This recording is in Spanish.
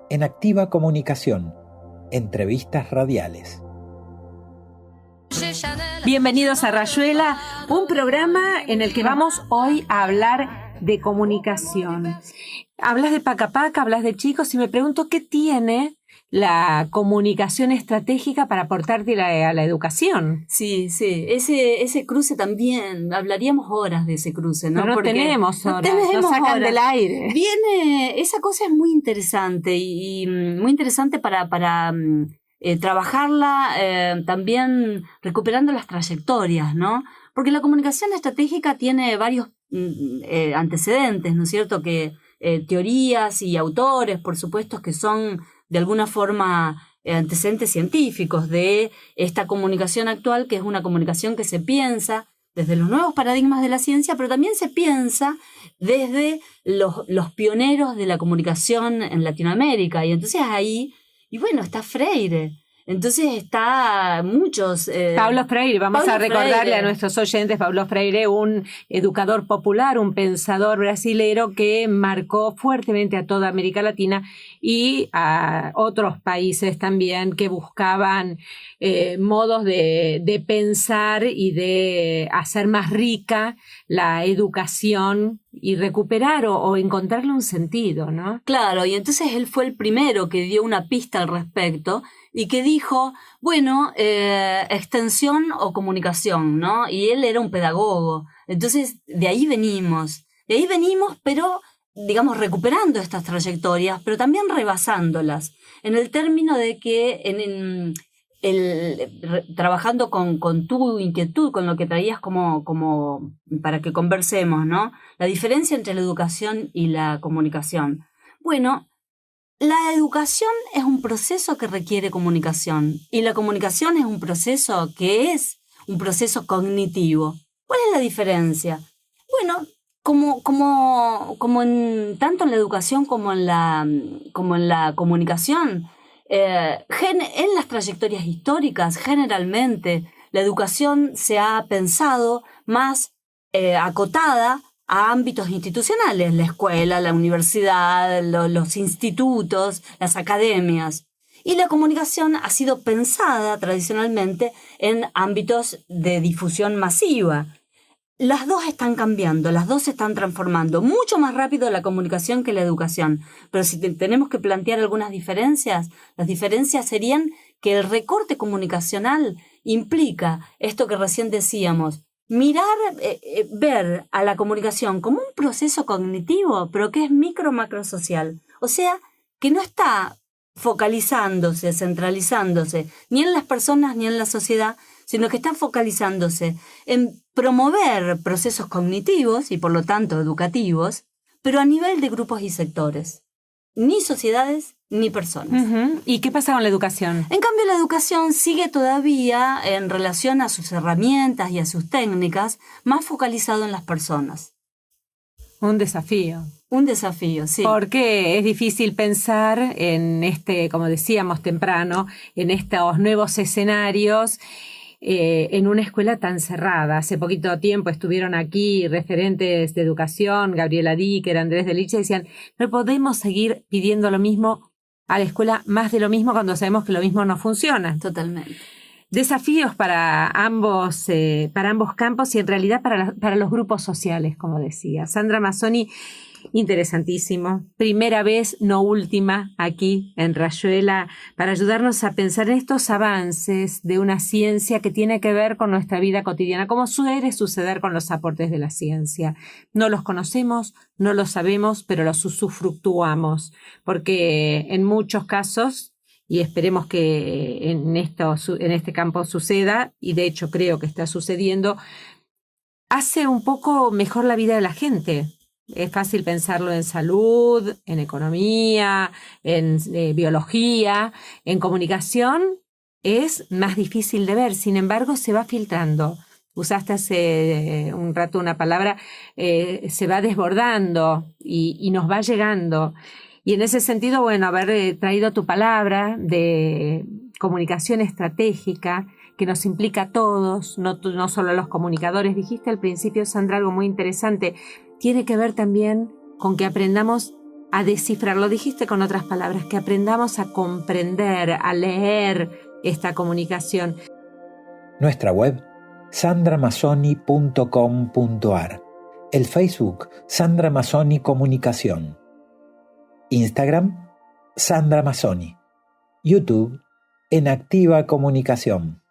en Activa Comunicación, entrevistas radiales. Bienvenidos a Rayuela, un programa en el que vamos hoy a hablar de comunicación. Hablas de Paca Paca, hablas de chicos y me pregunto qué tiene la comunicación estratégica para aportarte a la educación. Sí, ese cruce también, hablaríamos horas de ese cruce, ¿no? Pero no tenemos horas, nos sacan del aire. Esa cosa es muy interesante y muy interesante para trabajarla también recuperando las trayectorias, ¿no? Porque la comunicación estratégica tiene varios antecedentes, ¿no es cierto? Que teorías y autores, por supuesto, que son de alguna forma antecedentes científicos de esta comunicación actual, que es una comunicación que se piensa desde los nuevos paradigmas de la ciencia, pero también se piensa desde los pioneros de la comunicación en Latinoamérica. Y entonces ahí, y bueno, está Freire. Entonces está muchos... Pablo Freire, vamos a recordarle Freire a nuestros oyentes, Pablo Freire, un educador popular, un pensador brasilero que marcó fuertemente a toda América Latina y a otros países también que buscaban modos de pensar y de hacer más rica la educación y recuperar o encontrarle un sentido, ¿no? Claro, y entonces él fue el primero que dio una pista al respecto y que dijo, bueno, extensión o comunicación, ¿no? Y él era un pedagogo. Entonces, de ahí venimos, pero, digamos, recuperando estas trayectorias, pero también rebasándolas, en el término de que trabajando con tu inquietud, con lo que traías como para que conversemos, ¿no? La diferencia entre la educación y la comunicación. Bueno, la educación es un proceso que requiere comunicación y la comunicación es un proceso que es un proceso cognitivo. ¿Cuál es la diferencia? Bueno, como tanto en la educación como en la comunicación, en las trayectorias históricas, generalmente, la educación se ha pensado más acotada a ámbitos institucionales, la escuela, la universidad, los institutos, las academias. Y la comunicación ha sido pensada tradicionalmente en ámbitos de difusión masiva. Las dos están cambiando, las dos se están transformando. Mucho más rápido la comunicación que la educación. Pero si tenemos que plantear algunas diferencias, las diferencias serían que el recorte comunicacional implica esto que recién decíamos, ver a la comunicación como un proceso cognitivo, pero que es micro-macro-social. O sea, que no está focalizándose, centralizándose, ni en las personas ni en la sociedad, sino que está focalizándose en promover procesos cognitivos y por lo tanto educativos, pero a nivel de grupos y sectores, ni sociedades ni personas. Uh-huh. ¿Y qué pasa con la educación? En cambio, la educación sigue todavía, en relación a sus herramientas y a sus técnicas, más focalizado en las personas. Un desafío. Un desafío, sí. Porque es difícil pensar en como decíamos temprano, en estos nuevos escenarios en una escuela tan cerrada. Hace poquito tiempo estuvieron aquí referentes de educación, Gabriela Dicker, Andrés Deliche, decían, no podemos seguir pidiendo lo mismo a la escuela, más de lo mismo cuando sabemos que lo mismo no funciona. Totalmente. Desafíos para ambos campos y en realidad para los grupos sociales, como decía. Sandra Mazzoni, interesantísimo. Primera vez, no última, aquí en Rayuela, para ayudarnos a pensar en estos avances de una ciencia que tiene que ver con nuestra vida cotidiana, como suele suceder con los aportes de la ciencia. No los conocemos, no los sabemos, pero los usufructuamos, porque en muchos casos, y esperemos que en este campo suceda, y de hecho creo que está sucediendo, hace un poco mejor la vida de la gente. Es fácil pensarlo en salud, en economía, en biología, en comunicación. Es más difícil de ver, sin embargo se va filtrando. Usaste hace un rato una palabra, se va desbordando y nos va llegando. Y en ese sentido, bueno, haber traído tu palabra de comunicación estratégica, que nos implica a todos, no solo a los comunicadores. Dijiste al principio, Sandra, algo muy interesante. Tiene que ver también con que aprendamos a descifrar, lo dijiste con otras palabras, que aprendamos a comprender, a leer esta comunicación. Nuestra web, sandramazzoni.com.ar. El Facebook, Sandra Mazzoni Comunicación. Instagram, Sandra Mazzoni. YouTube, En Activa Comunicación.